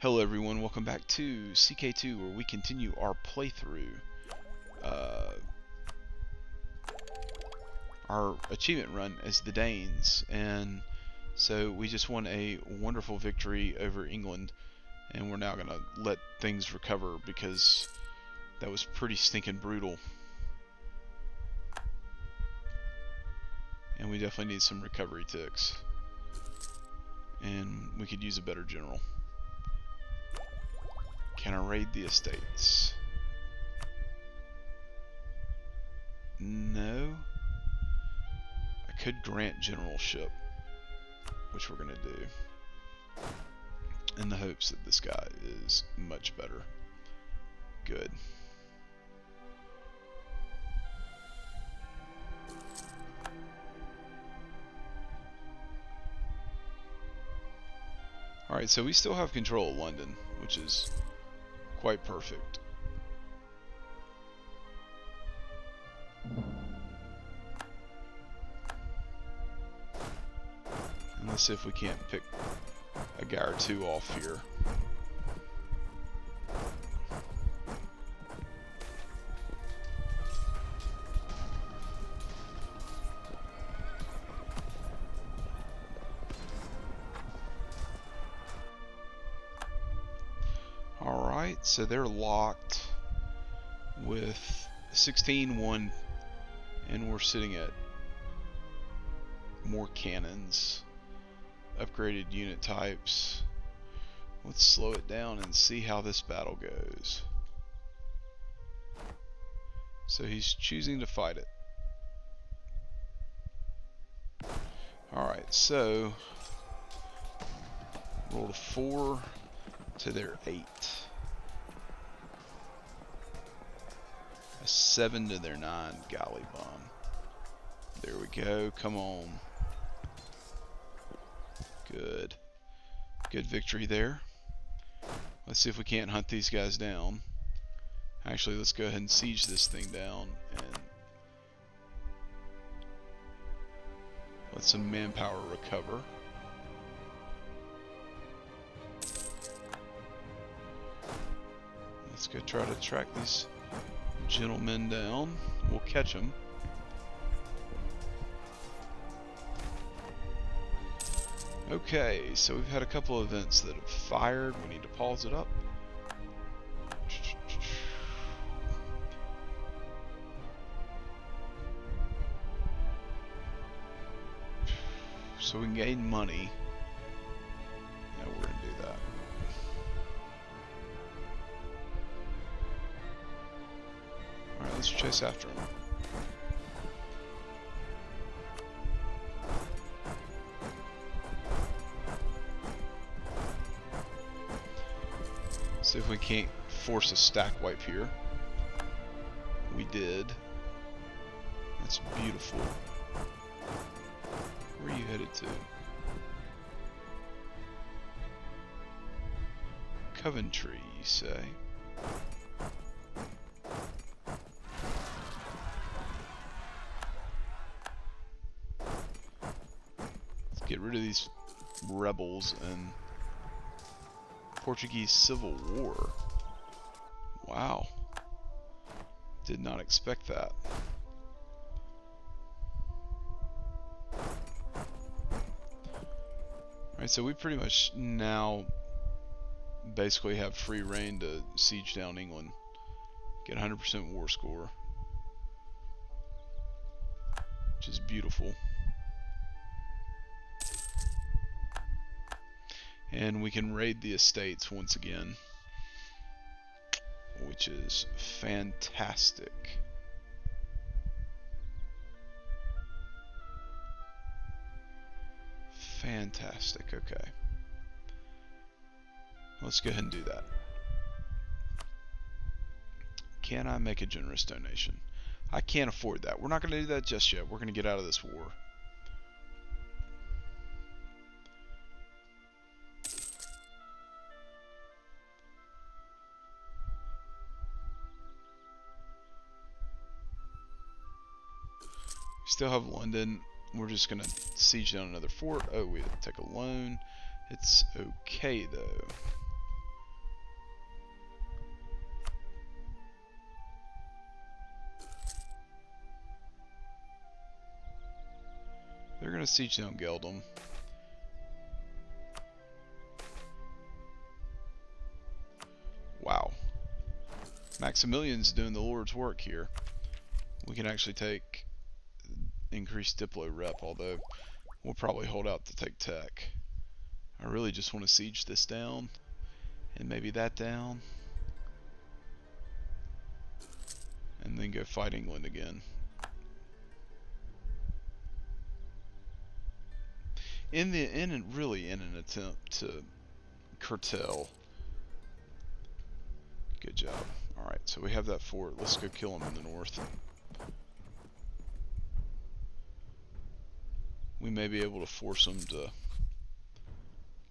Hello everyone, welcome back to CK2 where we continue our playthrough. Our achievement run as the Danes, and so we just won a wonderful victory over England, and we're now gonna let things recover because that was pretty stinking brutal. And we definitely need some recovery ticks. And we could use a better general. Can I raid the estates? No. I could grant generalship, which we're going to do, in the hopes that this guy is much better. Good. Alright, so we still have control of London, which is quite perfect. And let's see if we can't pick a guy or two off here. Alright, so they're locked with 16-1, and we're sitting at more cannons, upgraded unit types. Let's slow it down and see how this battle goes. So he's choosing to fight it. Alright, so rolled a 4 to their 8. A 7 to their 9 galley bomb. There we go, come on. Good. Good victory there. Let's see if we can't hunt these guys down. Actually, let's go ahead and siege this thing down and let some manpower recover. Let's go try to track these gentlemen down. We'll catch them. Okay, so we've had a couple of events that have fired. We need to pause it up. So we can gain money. Yeah, we're gonna do that. Alright, let's chase after him. See if we can't force a stack wipe here. We did. That's beautiful. Where are you headed to? Coventry, you say? Let's get rid of these rebels and Portuguese Civil War. Wow. Did not expect that. Alright, so we pretty much now basically have free reign to siege down England. Get 100% war score, which is beautiful. And we can raid the estates once again, which is fantastic. Fantastic, okay. Let's go ahead and do that. Can I make a generous donation? I can't afford that. We're not going to do that just yet. We're going to get out of this war. Still have London. We're just gonna siege down another fort. Oh, we have to take a loan. It's okay though. They're gonna siege down Geldum. Wow. Maximilian's doing the Lord's work here. We can actually take increased Diplo rep, although we'll probably hold out to take tech. I really just want to siege this down, and maybe that down, and then go fight England again. In an attempt to curtail. Good job. Alright, so we have that fort. Let's go kill them in the north. We may be able to force them to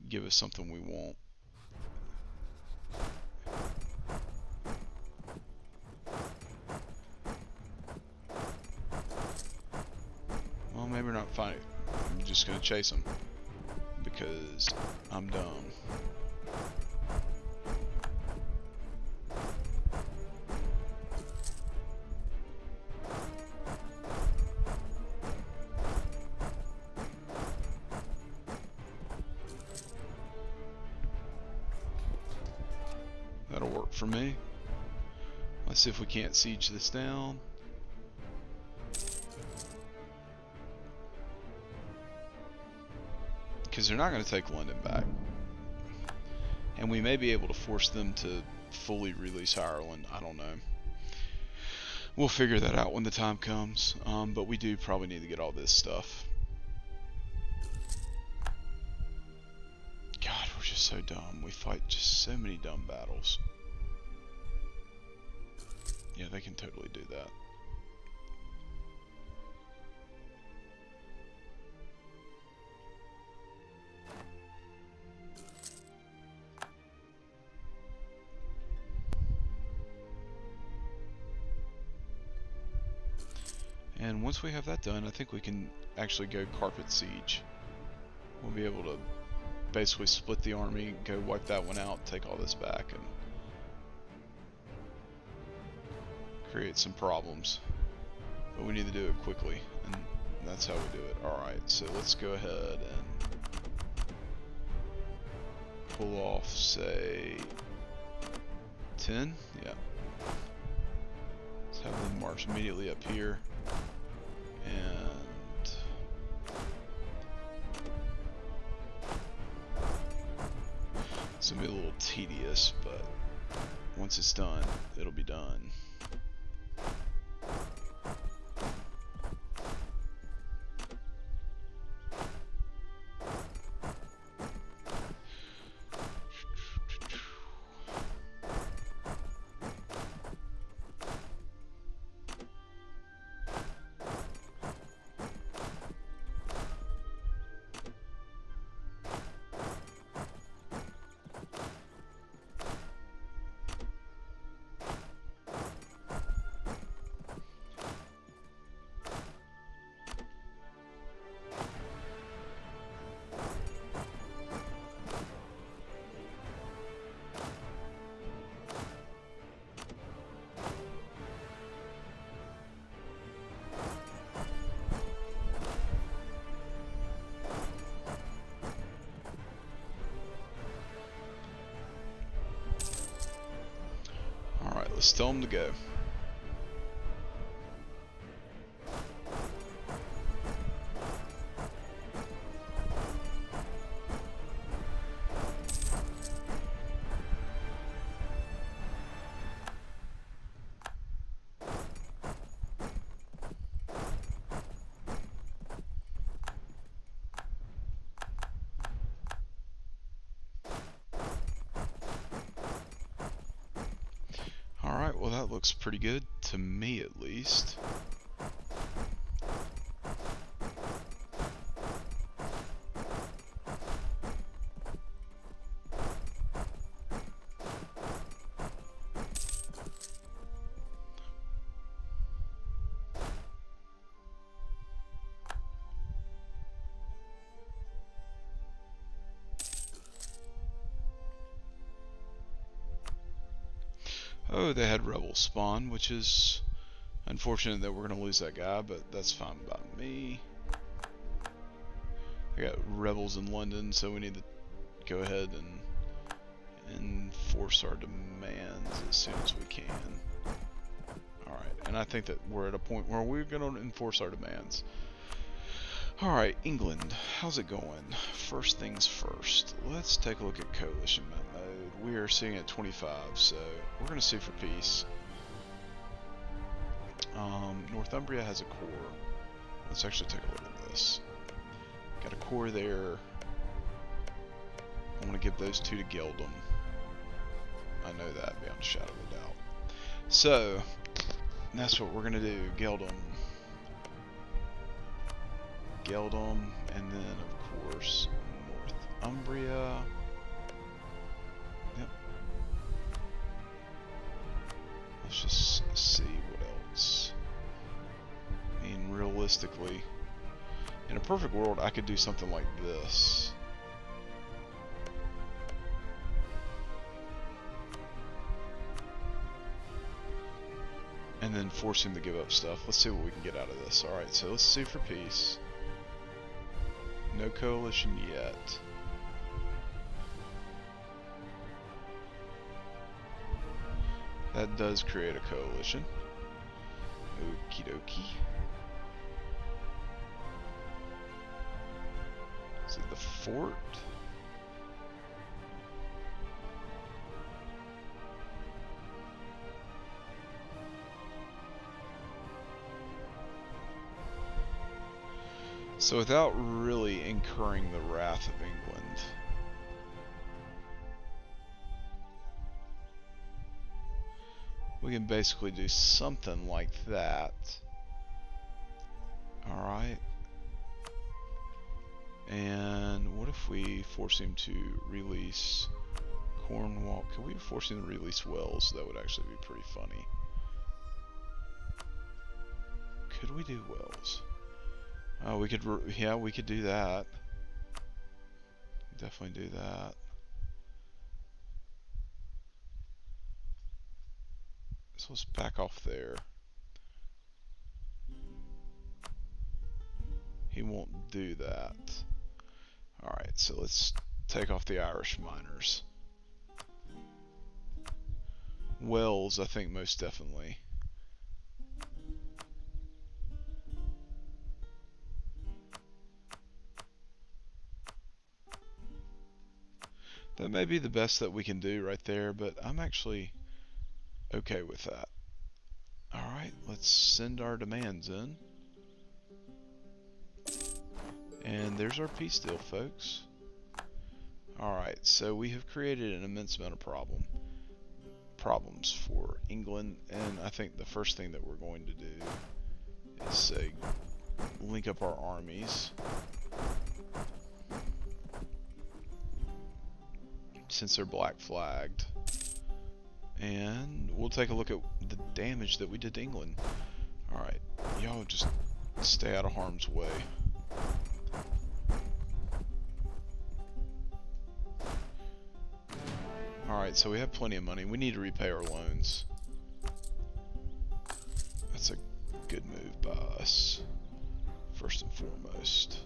give us something we want. Well, maybe we're not fighting. I'm just gonna chase them because I'm dumb. That'll work for me. Let's see if we can't siege this down. Because they're not going to take London back. And we may be able to force them to fully release Ireland. I don't know. We'll figure that out when the time comes. But we do probably need to get all this stuff. God, we're just so dumb. We fight just so many dumb battles. Yeah, they can totally do that. And once we have that done, I think we can actually go carpet siege. We'll be able to basically split the army, go wipe that one out, take all this back, and create some problems. But we need to do it quickly, and that's how we do it. Alright, so let's go ahead and pull off, say, 10? Yeah. Let's have them march immediately up here. And it's gonna be a little tedious, but once it's done, it'll be done. Let's tell them to go. Alright, well that looks pretty good, to me at least. Oh, they had rebels spawn, which is unfortunate that we're going to lose that guy, but that's fine by me. I got rebels in London, so we need to go ahead and enforce our demands as soon as we can. Alright, and I think that we're at a point where we're going to enforce our demands. Alright, England, how's it going? First things first, let's take a look at coalition mode. We are sitting at 25, so we're going to sue for peace. Northumbria has a core. Let's actually take a look at this. Got a core there. I want to give those two to Geldum. I know that beyond a shadow of a doubt. So, that's what we're going to do. Geldum. Geldum, and then, of course, Northumbria. Yep. Let's just see what else. I mean, realistically, in a perfect world, I could do something like this. And then force him to give up stuff. Let's see what we can get out of this. Alright, so let's sue for peace. No coalition yet. That does create a coalition. Okie dokie. Is it the fort? So without really incurring the wrath of England, we can basically do something like that. Alright. And what if we force him to release Cornwall? Can we force him to release Wales? That would actually be pretty funny. Could we do Wales? Oh, we could, yeah, we could do that. Definitely do that. So let's back off there. He won't do that. Alright, so let's take off the Irish miners. Wales, I think most definitely. That may be the best that we can do right there, but I'm actually okay with that. Alright, let's send our demands in. And there's our peace deal, folks. Alright, so we have created an immense amount of problems for England, and I think the first thing that we're going to do is say link up our armies. Since they're black flagged, and we'll take a look at the damage that we did to England. Alright, y'all just stay out of harm's way. Alright, so we have plenty of money. We need to repay our loans. That's a good move by us, first and foremost.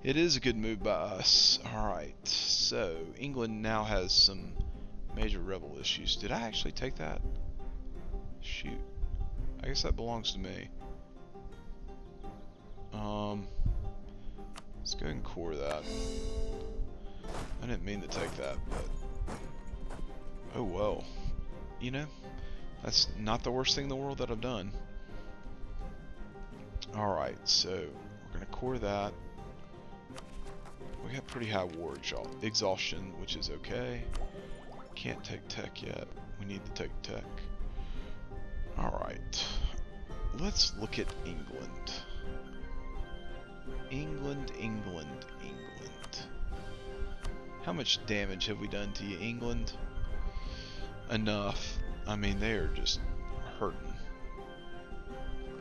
It is a good move by us. Alright, so England now has some major rebel issues. Did I actually take that? Shoot. I guess that belongs to me. Let's go ahead and core that. I didn't mean to take that, but oh well. You know, that's not the worst thing in the world that I've done. Alright, so we're going to core that. We got pretty high war exhaustion, which is okay. Can't take tech yet. We need to take tech. Alright. Let's look at England. England. How much damage have we done to you, England? Enough. I mean, they are just hurting.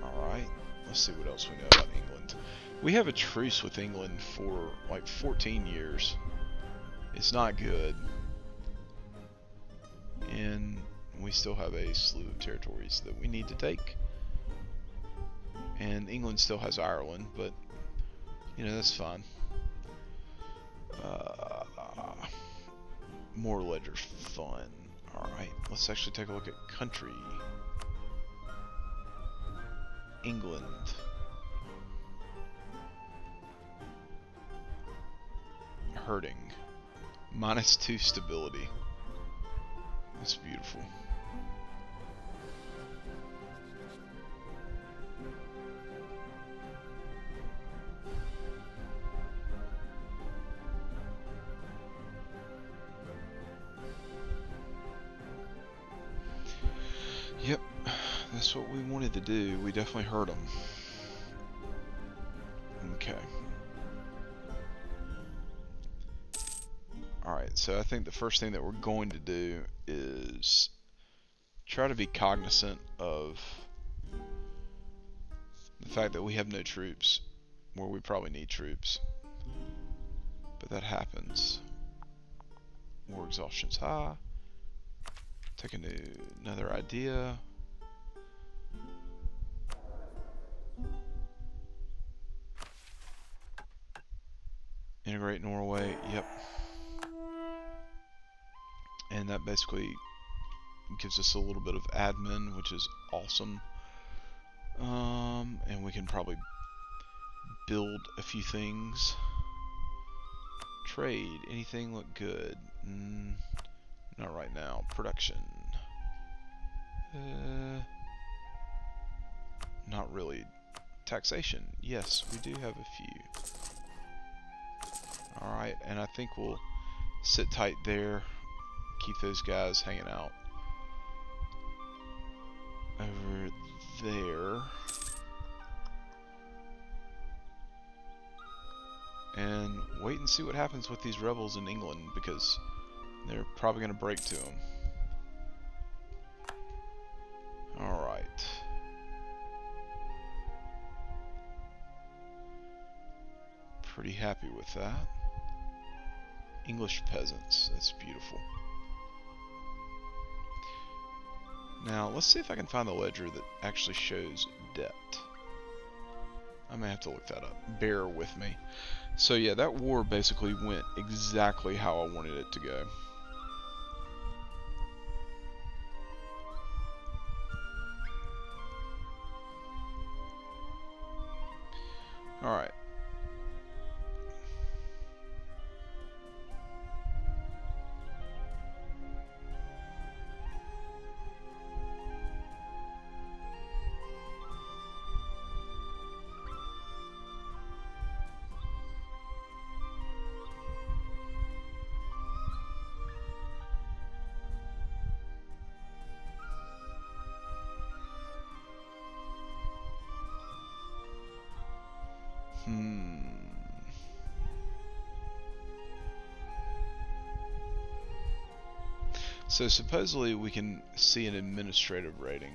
Alright. Let's see what else we know about England. We have a truce with England for like 14 years. It's not good. And we still have a slew of territories that we need to take. And England still has Ireland, but you know, that's fine. More ledgers, fun. Alright, let's actually take a look at country. England. Hurting. -2 stability. That's beautiful. Yep, that's what we wanted to do. We definitely hurt them. Okay. Alright, so I think the first thing that we're going to do is try to be cognizant of the fact that we have no troops where we probably need troops. But that happens. War exhaustion's high. Take another idea. Integrate Norway, yep. And that basically gives us a little bit of admin, which is awesome. And we can probably build a few things. Trade, anything look good? Not right now. Production. Not really. Taxation, yes, we do have a few. Alright, and I think we'll sit tight there. Keep those guys hanging out. Over there. And wait and see what happens with these rebels in England, because they're probably going to break to them. Alright. Pretty happy with that. English peasants, that's beautiful. Now, let's see if I can find the ledger that actually shows debt. I may have to look that up. Bear with me. So yeah, that war basically went exactly how I wanted it to go. Alright. So supposedly we can see an administrative rating.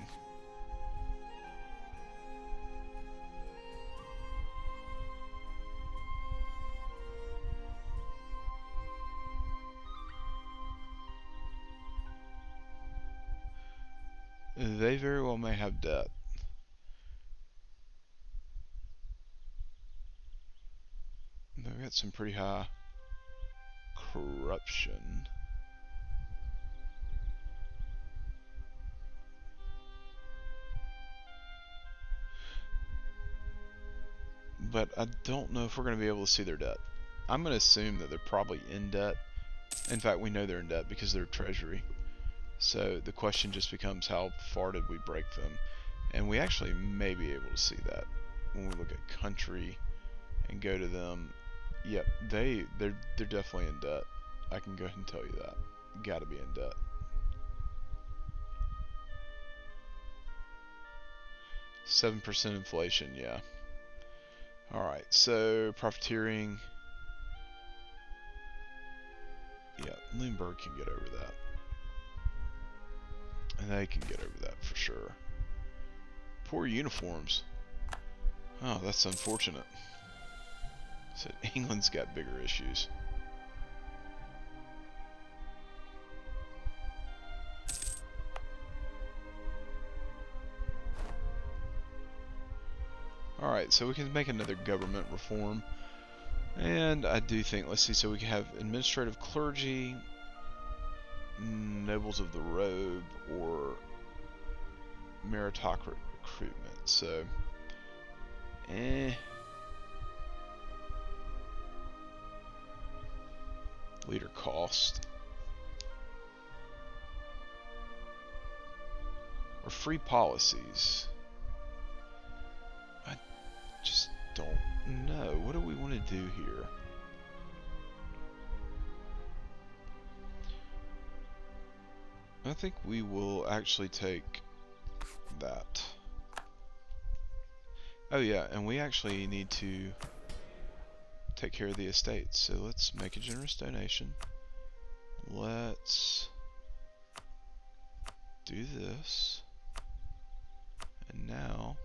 They very well may have debt. They've got some pretty high corruption. But I don't know if we're going to be able to see their debt. I'm going to assume that they're probably in debt. In fact, we know they're in debt because they're treasury. So the question just becomes, how far did we break them? And we actually may be able to see that when we look at country and go to them. Yep, they're definitely in debt. I can go ahead and tell you that. Got to be in debt. %7 inflation, yeah. Alright, so profiteering. Yeah, Limburg can get over that. And they can get over that for sure. Poor uniforms. Oh, that's unfortunate. So England's got bigger issues. Alright, so we can make another government reform. And I do think, let's see, so we can have administrative clergy, nobles of the robe, or meritocracy recruitment. So, leader cost. Or free policies. I just don't know. What do we want to do here? I think we will actually take that. Oh yeah, and we actually need to take care of the estates. So let's make a generous donation. Let's do this. And now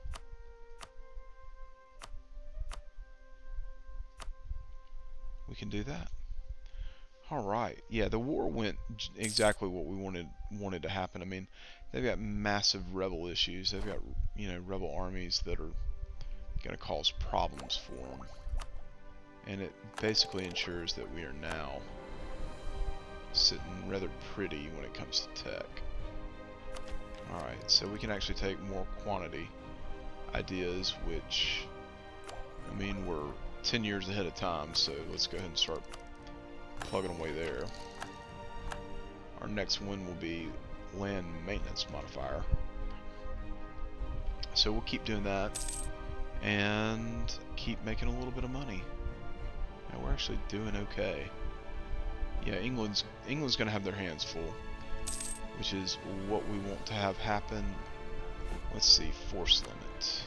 we can do that. All right. Yeah, the war went exactly what we wanted to happen. I mean, they've got massive rebel issues. They've got, you know, rebel armies that are going to cause problems for them. And it basically ensures that we are now sitting rather pretty when it comes to tech. Alright, so we can actually take more quantity ideas, which, I mean, we're 10 years ahead of time, so let's go ahead and start plugging away there. Our next one will be land maintenance modifier. So we'll keep doing that and keep making a little bit of money. Now we're actually doing okay. Yeah, England's going to have their hands full, which is what we want to have happen. Let's see, force limit.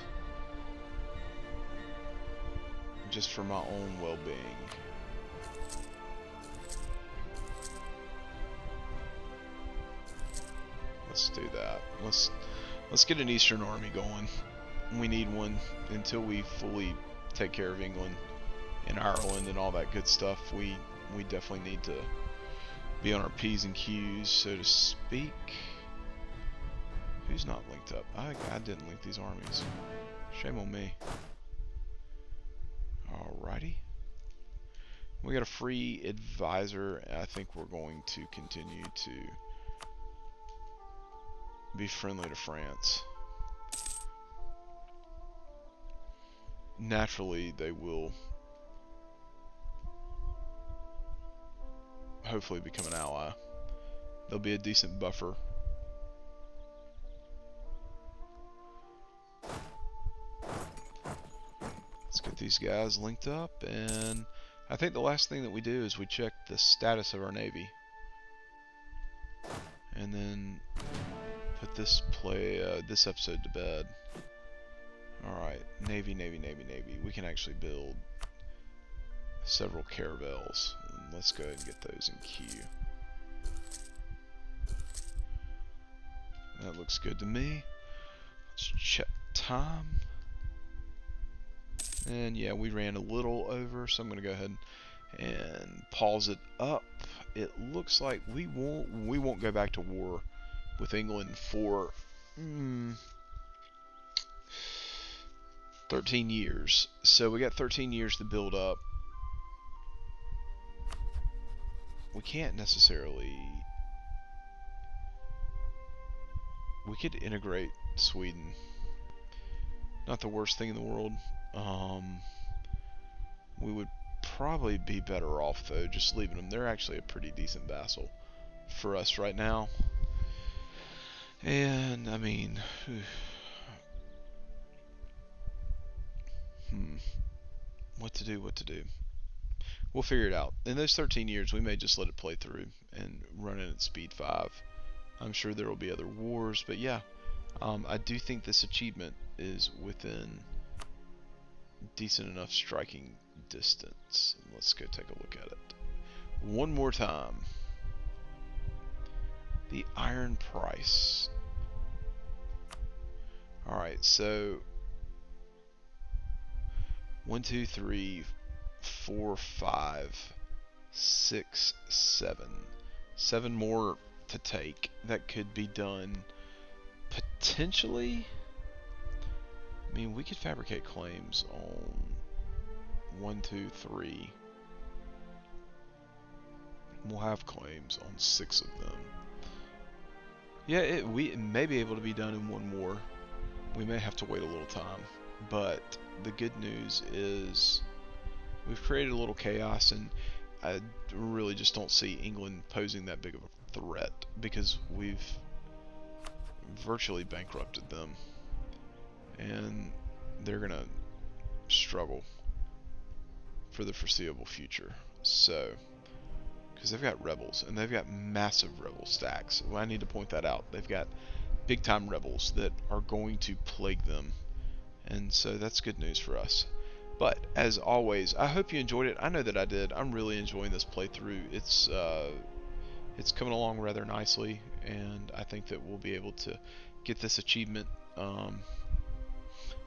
Just for my own well-being. Let's do that. Let's get an Eastern Army going. We need one until we fully take care of England and Ireland and all that good stuff. We definitely need to be on our P's and Q's, so to speak. Who's not linked up? I didn't link these armies. Shame on me. Alrighty. We got a free advisor. I think we're going to continue to be friendly to France. Naturally, they will hopefully become an ally. They'll be a decent buffer. Let's get these guys linked up, and I think the last thing that we do is we check the status of our navy, and then put this episode to bed. Alright, navy. We can actually build several caravels. Let's go ahead and get those in queue. That looks good to me. Let's check time. And yeah, we ran a little over, so I'm going to go ahead and pause it up. It looks like we won't go back to war with England for 13 years. So we got 13 years to build up. We can't necessarily... We could integrate Sweden. Not the worst thing in the world. We would probably be better off, though, just leaving them. They're actually a pretty decent vassal for us right now. And, I mean... What to do? We'll figure it out. In those 13 years, we may just let it play through and run it at speed 5. I'm sure there will be other wars, but yeah, I do think this achievement is within decent enough striking distance. Let's go take a look at it one more time. The iron price. Alright, so 1, 2, 3, 4, 5, 6, 7. 7 more to take. That could be done potentially. I mean, we could fabricate claims on 1, 2, 3. We'll have claims on 6 of them. Yeah, we may be able to be done in 1 more. We may have to wait a little time. But the good news is we've created a little chaos, and I really just don't see England posing that big of a threat because we've virtually bankrupted them, and they're gonna struggle for the foreseeable future. So, because they've got rebels, and they've got massive rebel stacks. Well, I need to point that out. They've got big time rebels that are going to plague them, and so that's good news for us. But as always, I hope you enjoyed it. I know that I did. I'm really enjoying this playthrough. It's coming along rather nicely, and I think that we'll be able to get this achievement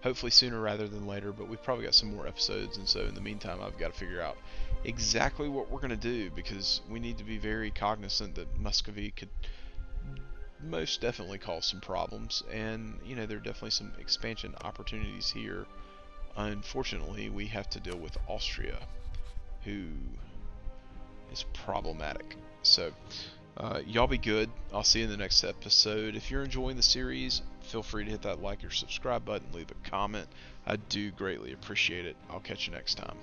hopefully sooner rather than later. But we've probably got some more episodes, and so in the meantime, I've got to figure out exactly what we're going to do, because we need to be very cognizant that Muscovy could most definitely cause some problems, and you know, there are definitely some expansion opportunities here. Unfortunately, we have to deal with Austria, who is problematic. So, y'all be good. I'll see you in the next episode. If you're enjoying the series, feel free to hit that like or subscribe button, leave a comment. I do greatly appreciate it. I'll catch you next time.